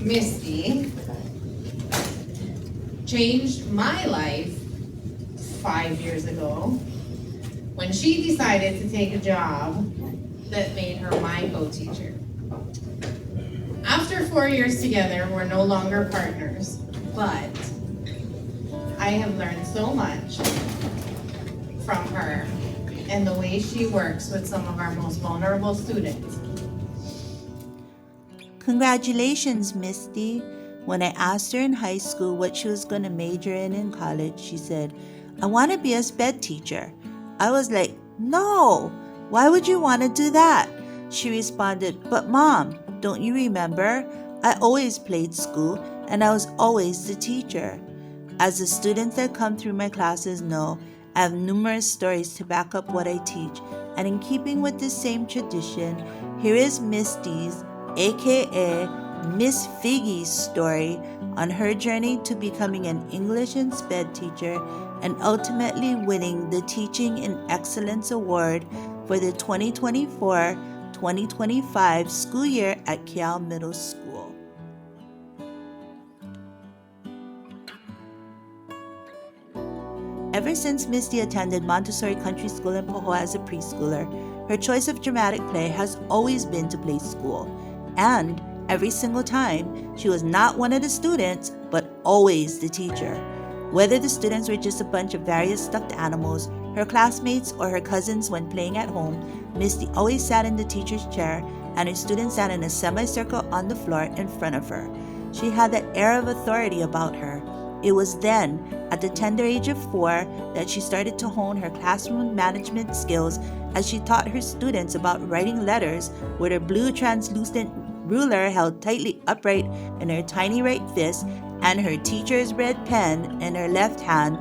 Misty changed my life 5 years ago when she decided to take a job that made her my co-teacher. After 4 years together, we're no longer partners, but I have learned so much from her and the way she works with some of our most vulnerable students. Congratulations, Misty. When I asked her in high school what she was going to major in college, she said, I want to be a sped teacher. I was like, no, why would you want to do that? She responded, but Mom, don't you remember? I always played school and I was always the teacher. As the students that come through my classes know, I have numerous stories to back up what I teach. And in keeping with this same tradition, here is Misty's, aka Miss Figgy's story on her journey to becoming an English and SPED teacher and ultimately winning the Teaching in Excellence Award for the 2024-2025 school year at Keaau Middle School. Ever since Misty attended Montessori Country School in Poho as a preschooler, her choice of dramatic play has always been to play school. And every single time, she was not one of the students, but always the teacher. Whether the students were just a bunch of various stuffed animals, her classmates, or her cousins when playing at home, Misty always sat in the teacher's chair and her students sat in a semicircle on the floor in front of her. She had that air of authority about her. It was then, at the tender age of 4, that she started to hone her classroom management skills as she taught her students about writing letters with her blue translucent ruler held tightly upright in her tiny right fist and her teacher's red pen in her left hand,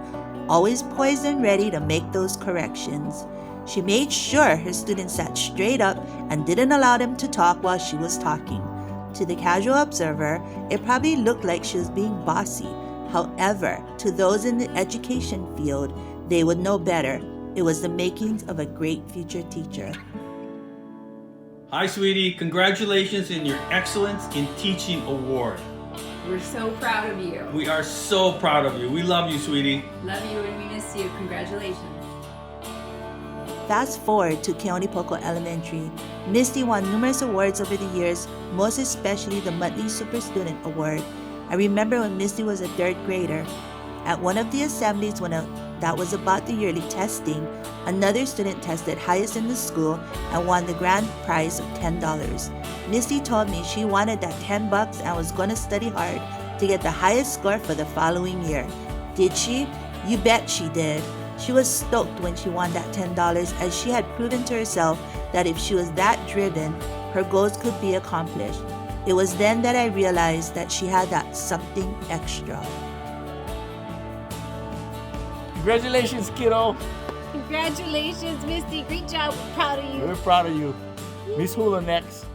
always poised and ready to make those corrections. She made sure her students sat straight up and didn't allow them to talk while she was talking. To the casual observer, it probably looked like she was being bossy. However, to those in the education field, they would know better. It was the makings of a great future teacher. Hi, sweetie. Congratulations in your Excellence in Teaching Award. We're so proud of you. We are so proud of you. We love you, sweetie. Love you and we miss you. Congratulations. Fast forward to Keaunipoko Elementary. Misty won numerous awards over the years, most especially the monthly Super Student Award. I remember when Misty was a 3rd grader. At one of the assemblies that was about the yearly testing, another student tested highest in the school and won the grand prize of $10. Misty told me she wanted that $10 and was going to study hard to get the highest score for the following year. Did she? You bet she did. She was stoked when she won that $10 as she had proven to herself that if she was that driven, her goals could be accomplished. It was then that I realized that she had that something extra. Congratulations, kiddo. Congratulations, Misty. Great job. We're proud of you. We're proud of you. Miss Hula next.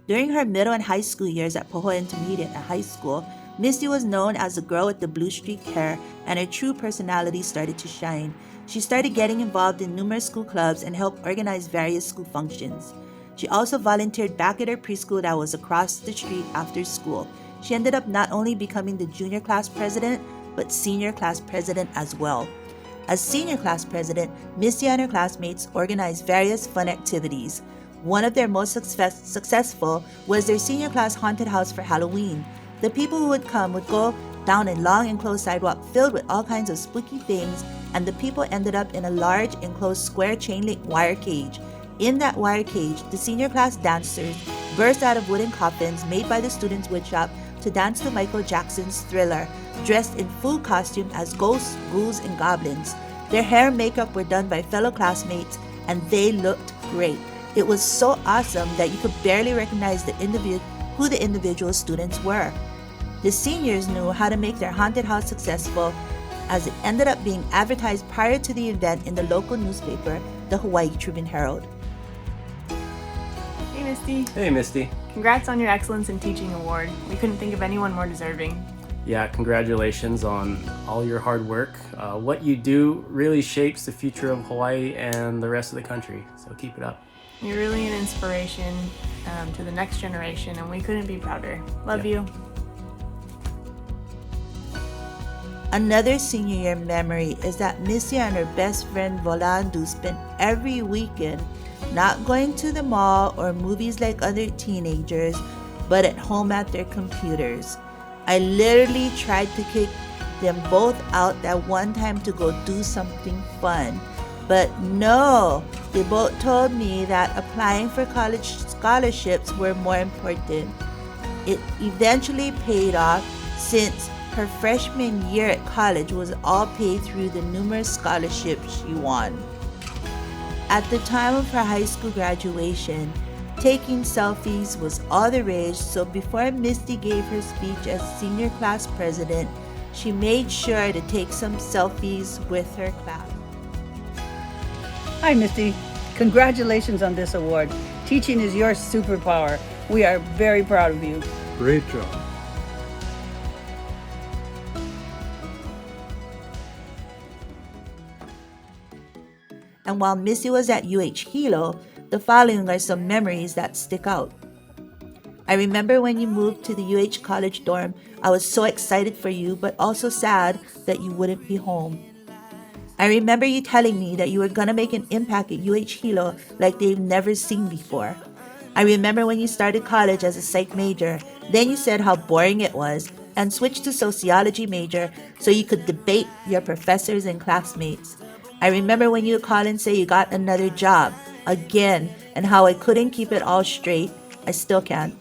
During her middle and high school years at Poho Intermediate and High School, Misty was known as the girl with the blue streaked hair, and her true personality started to shine. She started getting involved in numerous school clubs and helped organize various school functions. She also volunteered back at her preschool that was across the street after school. She ended up not only becoming the junior class president, but senior class president as well. As senior class president, Misty and her classmates organized various fun activities. One of their most successful was their senior class haunted house for Halloween. The people who would come would go down a long enclosed sidewalk filled with all kinds of spooky things, and the people ended up in a large enclosed square chain link wire cage. In that wire cage, the senior class dancers burst out of wooden coffins made by the students' woodshop to dance to Michael Jackson's Thriller, dressed in full costume as ghosts, ghouls, and goblins. Their hair and makeup were done by fellow classmates, and they looked great. It was so awesome that you could barely recognize who the individual students were. The seniors knew how to make their haunted house successful, as it ended up being advertised prior to the event in the local newspaper, the Hawaii Tribune Herald. Hey Misty. Hey Misty. Congrats on your Excellence in Teaching Award. We couldn't think of anyone more deserving. Yeah, congratulations on all your hard work. What you do really shapes the future of Hawaii and the rest of the country, so keep it up. You're really an inspiration to the next generation, and we couldn't be prouder. Love you. Another senior year memory is that Misty and her best friend Volandu spent every weekend not going to the mall or movies like other teenagers, but at home at their computers. I literally tried to kick them both out that one time to go do something fun. But no, they both told me that applying for college scholarships were more important. It eventually paid off since her freshman year at college was all paid through the numerous scholarships she won. At the time of her high school graduation, taking selfies was all the rage, so before Misty gave her speech as senior class president, she made sure to take some selfies with her class. Hi, Misty. Congratulations on this award. Teaching is your superpower. We are very proud of you. Great job. And while Misty was at Hilo, the following are some memories that stick out. I remember when you moved to the college dorm, I was so excited for you, but also sad that you wouldn't be home. I remember you telling me that you were going to make an impact at Hilo like they've never seen before. I remember when you started college as a psych major, then you said how boring it was and switched to sociology major so you could debate your professors and classmates. I remember when you would call and say you got another job, again, and how I couldn't keep it all straight. I still can't.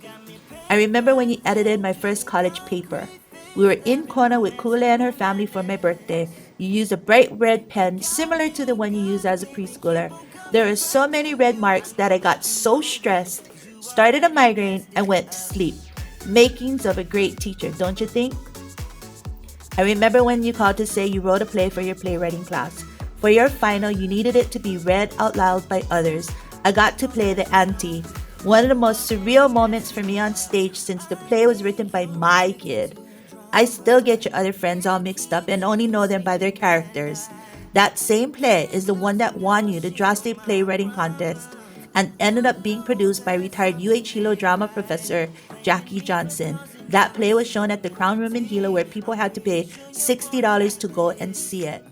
I remember when you edited my first college paper. We were in Kona with Kule and her family for my birthday. You used a bright red pen similar to the one you used as a preschooler. There were so many red marks that I got so stressed, started a migraine, and went to sleep. Makings of a great teacher, don't you think? I remember when you called to say you wrote a play for your playwriting class. For your final, you needed it to be read out loud by others. I got to play the auntie. One of the most surreal moments for me on stage since the play was written by my kid. I still get your other friends all mixed up and only know them by their characters. That same play is the one that won you the Draw State Playwriting Contest and ended up being produced by retired Hilo drama professor Jackie Johnson. That play was shown at the Crown Room in Hilo where people had to pay $60 to go and see it.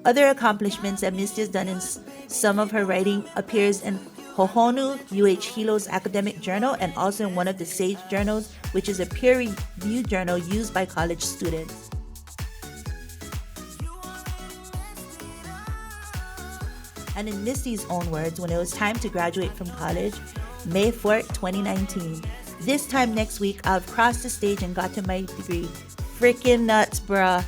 Other accomplishments that Misty has done in some of her writing appears in Hohonu, Hilo's academic journal, and also in one of the Sage journals, which is a peer-reviewed journal used by college students. And in Misty's own words, when it was time to graduate from college, May 4th, 2019. This time next week, I've crossed the stage and got to my degree. Freaking nuts, bruh.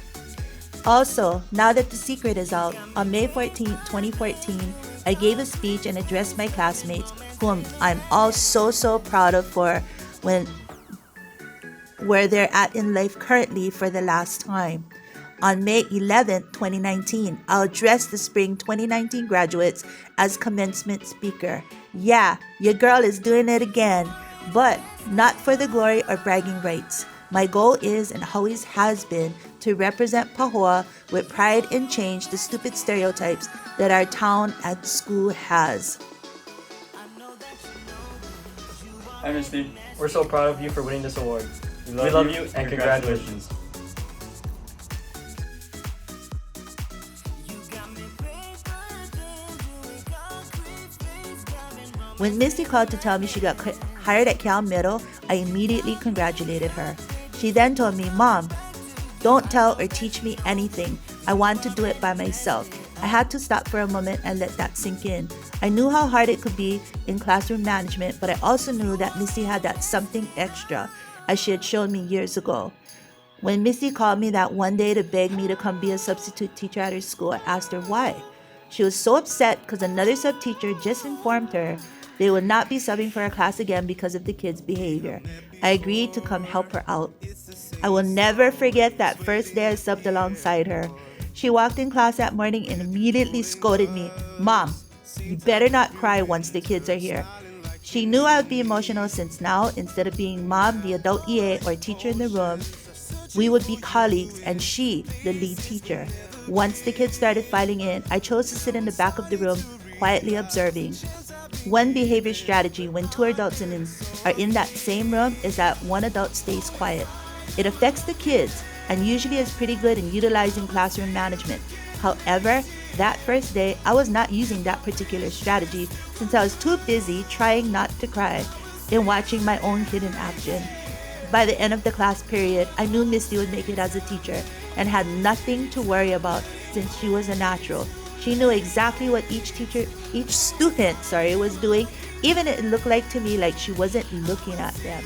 Also, now that The Secret is out, on May 14, 2014, I gave a speech and addressed my classmates, whom I'm all so proud of for where they're at in life currently for the last time. On May 11, 2019, I'll address the spring 2019 graduates as commencement speaker. Yeah, your girl is doing it again, but not for the glory or bragging rights. My goal is, and always has been, to represent Pahoa with pride and change the stupid stereotypes that our town and school has. Hi, Misty. We're so proud of you for winning this award. We love you and congratulations. When Misty called to tell me she got hired at Keaau Middle, I immediately congratulated her. She then told me, "Mom, don't tell or teach me anything. I want to do it by myself." I had to stop for a moment and let that sink in. I knew how hard it could be in classroom management, but I also knew that Misty had that something extra, as she had shown me years ago. When Misty called me that one day to beg me to come be a substitute teacher at her school, I asked her why. She was so upset because another sub-teacher just informed her they would not be subbing for her class again because of the kids' behavior. I agreed to come help her out. I will never forget that first day I subbed alongside her. She walked in class that morning and immediately scolded me, "Mom, you better not cry once the kids are here." She knew I would be emotional since now, instead of being mom, the adult EA, or teacher in the room, we would be colleagues and she, the lead teacher. Once the kids started filing in, I chose to sit in the back of the room, quietly observing. One behavior strategy when two adults are in that same room is that one adult stays quiet. It affects the kids and usually is pretty good in utilizing classroom management. However, that first day, I was not using that particular strategy since I was too busy trying not to cry and watching my own kid in action. By the end of the class period, I knew Misty would make it as a teacher and had nothing to worry about since she was a natural. She knew exactly what each student was doing, even it looked like to me like she wasn't looking at them.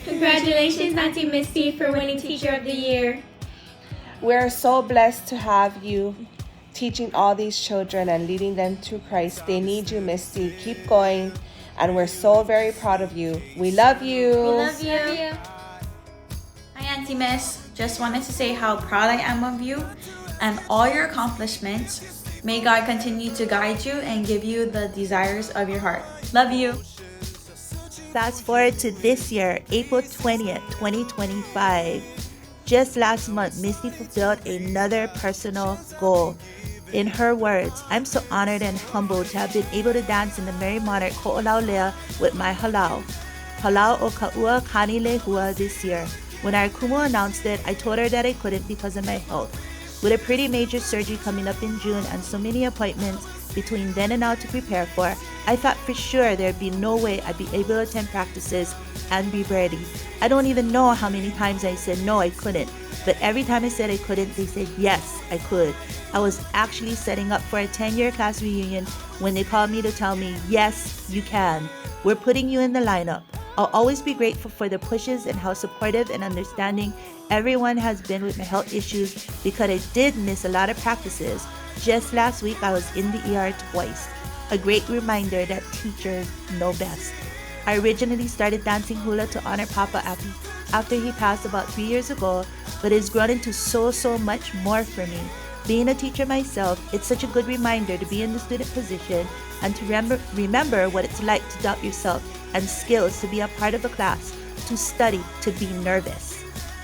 Congratulations, Auntie Misty, for winning Teacher of the Year. We're so blessed to have you teaching all these children and leading them to Christ. They need you, Misty. Keep going. And we're so very proud of you. We love you. We love you. Hi, Auntie Miss. Just wanted to say how proud I am of you and all your accomplishments. May God continue to guide you and give you the desires of your heart. Love you. Fast forward to this year, April 20th, 2025. Just last month, Misty fulfilled another personal goal. In her words, "I'm so honored and humbled to have been able to dance in the Merry Monarch Ho'olaulea with my halau. Halau o Ka'ua Kani Lehua this year. When our kumu announced it, I told her that I couldn't because of my health. With a pretty major surgery coming up in June and so many appointments between then and now to prepare for, I thought for sure there'd be no way I'd be able to attend practices and be ready. I don't even know how many times I said no, I couldn't. But every time I said I couldn't, they said yes, I could. I was actually setting up for a 10-year class reunion when they called me to tell me, yes, you can. We're putting you in the lineup. I'll always be grateful for the pushes and how supportive and understanding everyone has been with my health issues because I did miss a lot of practices. Just last week, I was in the ER twice. A great reminder that teachers know best. I originally started dancing hula to honor Papa after he passed about 3 years ago, but it's grown into so much more for me. Being a teacher myself, it's such a good reminder to be in the student position and to remember what it's like to doubt yourself and skills to be a part of a class, to study, to be nervous.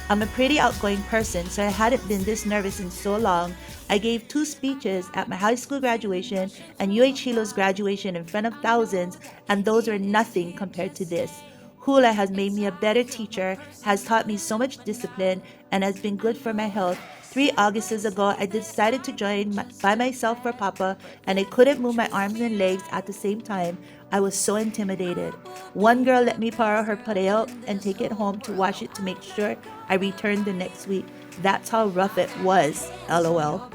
I'm a pretty outgoing person, so I hadn't been this nervous in so long. I gave 2 speeches at my high school graduation and UH Hilo's graduation in front of thousands, and those were nothing compared to this. Hula has made me a better teacher, has taught me so much discipline, and has been good for my health. 3 Augusts ago, I decided to join by myself for Papa, and I couldn't move my arms and legs at the same time. I was so intimidated. One girl let me borrow her pareo and take it home to wash it to make sure I returned the next week. That's how rough it was, LOL.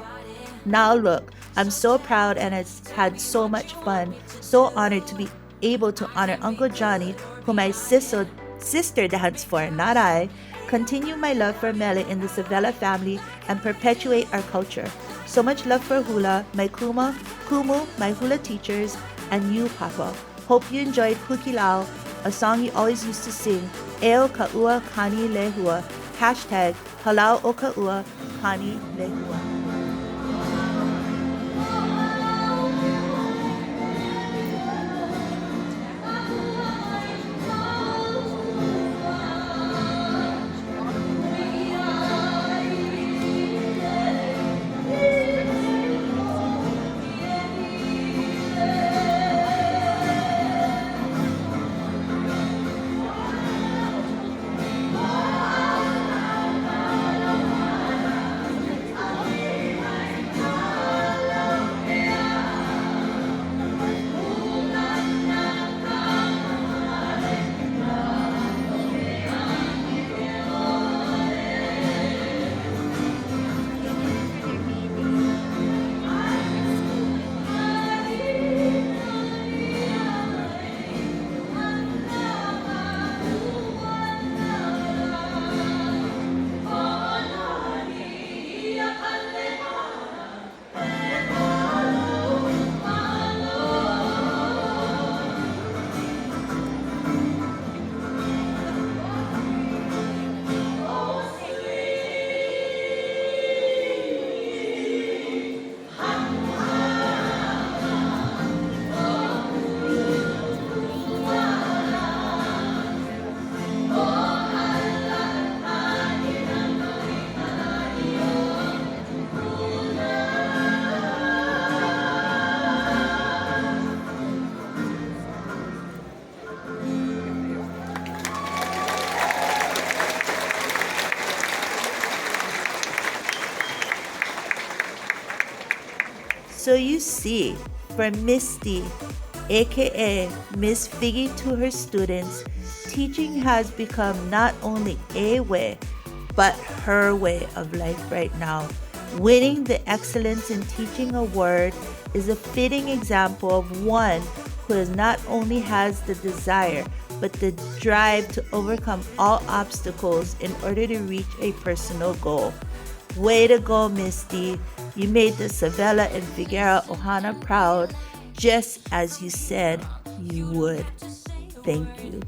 Now look, I'm so proud and has had so much fun, so honored to be able to honor Uncle Johnny, who my sister danced for, not I, continue my love for Mele in the Savella family, and perpetuate our culture. So much love for hula, my kumu, my hula teachers, and you, Papa. Hope you enjoyed Keaau, a song you always used to sing, Eo Ka'ua Kani Lehua, hashtag Halau o Ka'ua Kani Lehua. So you see, from Misty, aka Miss Figgy, to her students, teaching has become not only a way, but her way of life right now. Winning the Excellence in Teaching award is a fitting example of one who not only has the desire, but the drive to overcome all obstacles in order to reach a personal goal. Way to go, Misty. You made the Savella and Figueira Ohana proud, just as you said you would. Thank you.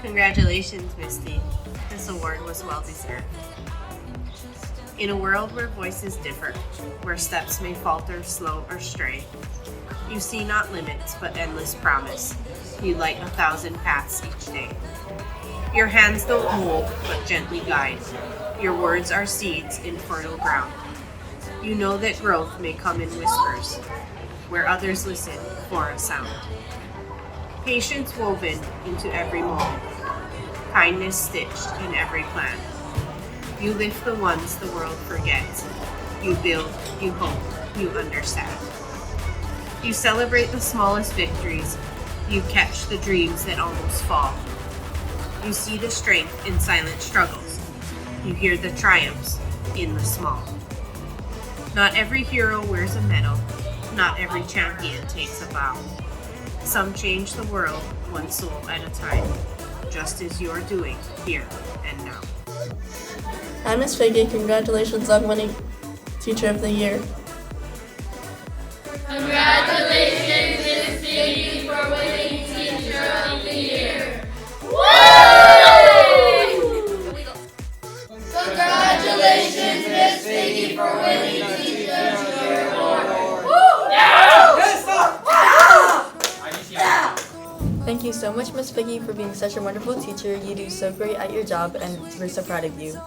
Congratulations, Misty. This award was well deserved. In a world where voices differ, where steps may falter, slow, or stray, you see not limits, but endless promise. You light 1,000 paths each day. Your hands don't mold, but gently guide. Your words are seeds in fertile ground. You know that growth may come in whispers, where others listen for a sound. Patience woven into every moment. Kindness stitched in every plan. You lift the ones the world forgets. You build, you hope, you understand. You celebrate the smallest victories. You catch the dreams that almost fall. You see the strength in silent struggles. You hear the triumphs in the small. Not every hero wears a medal. Not every champion takes a bow. Some change the world one soul at a time, just as you're doing here and now. Hi, Miss Figgy. Congratulations on winning Teacher of the Year. Congratulations, Miss Figgy, for winning Teacher of the Year. Woo! Congratulations, Miss Figgy, for winning Teacher of the Year award. Woo! Thank you so much, Miss Figgy, for being such a wonderful teacher. You do so great at your job, and we're so proud of you.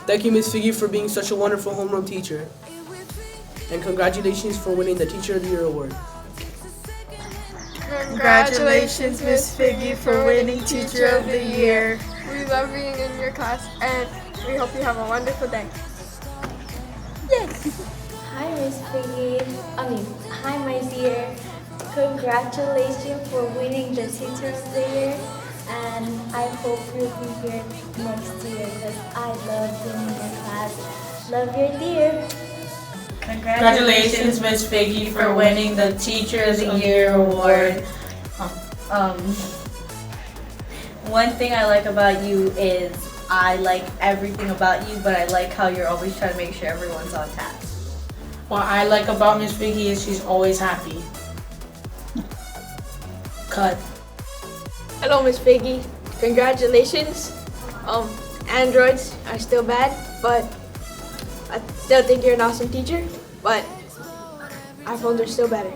Thank you, Miss Figgy, for being such a wonderful homeroom teacher. And congratulations for winning the Teacher of the Year award. Congratulations, Miss Figgy, for winning Teacher of the Year. We love being in your class, and we hope you have a wonderful day. Yes. Hi, Miss Figgy. Hi, my dear. Congratulations for winning the Teacher of the Year, and I hope you'll be here next year because I love being in your class. Love your dear. Congratulations, Miss Figgy, for winning the Teacher of the Year award. One thing I like about you is I like everything about you, but I like how you're always trying to make sure everyone's on task. What I like about Miss Figgy is she's always happy. Cut. Hello, Miss Figgy. Congratulations. Androids are still bad, but I still think you're an awesome teacher. But iPhones are still better.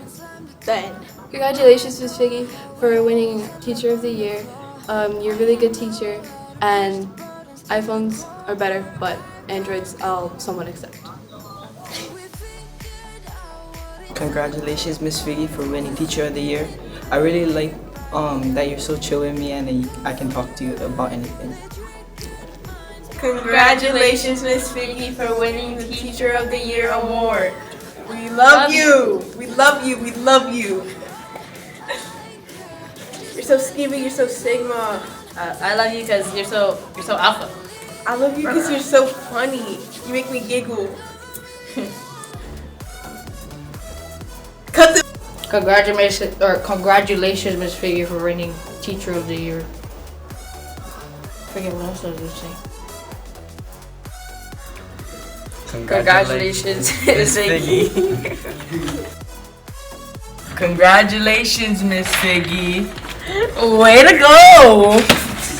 The end. Congratulations, Miss Figgy, for winning Teacher of the Year. You're a really good teacher, and iPhones are better, but Androids I'll somewhat accept. Congratulations, Miss Figgy, for winning Teacher of the Year. I really like that you're so chill with me and I can talk to you about anything. Congratulations, Miss Figgy, for winning the Teacher of the Year award. We love you. We love you. We love you. You're so skinny. You're so Sigma. I love you because you're so alpha. I love you because you're so funny. You make me giggle. Cut the. Congratulations, Miss Figgy, for winning Teacher of the Year. Forget what else I was going to say. Congratulations, Miss Figgy. Congratulations, Miss Figgy. Way to go!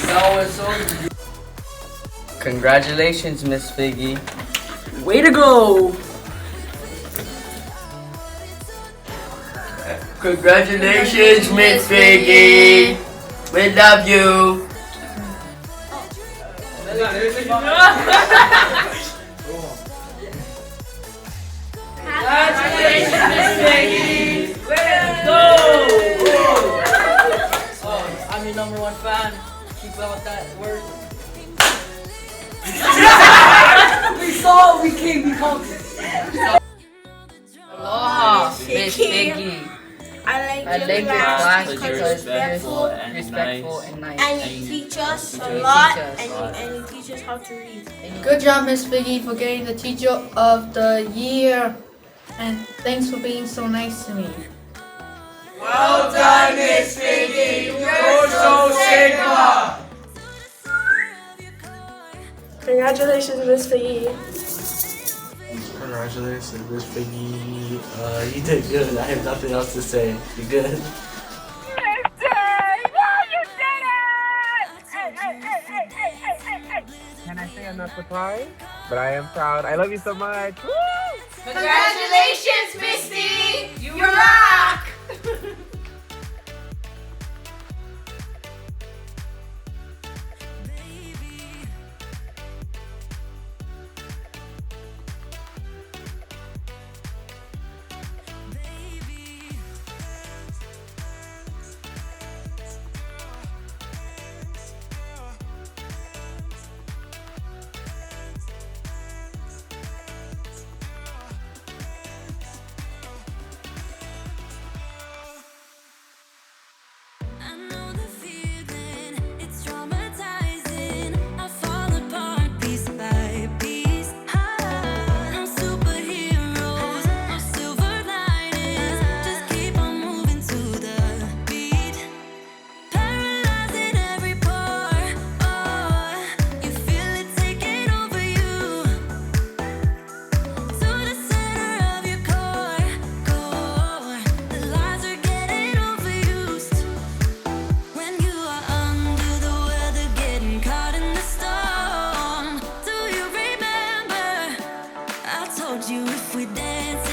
That was so good. Congratulations, Miss Figgy. Way to go! Congratulations, Miss Figgy. We love you. Congratulations, Miss Figgy. Let's go! I'm your #1 fan. Keep up with that work. We saw, we came, we come. Aloha, Miss Figgy. I like your class because you're respectful and nice. And you teach us a lot, and you teach us how to read. Good job, Miss Figgy, for getting the Teacher of the Year. And thanks for being so nice to me. Well done, Miss Figgy. You're so Sigma. Congratulations, Miss Figgy. Congratulations, Miss Figgy. You did good. I have nothing else to say. You good? Can I say I'm not surprised? But I am proud. I love you so much. Woo! Congratulations, Misty. You rock. You if we dance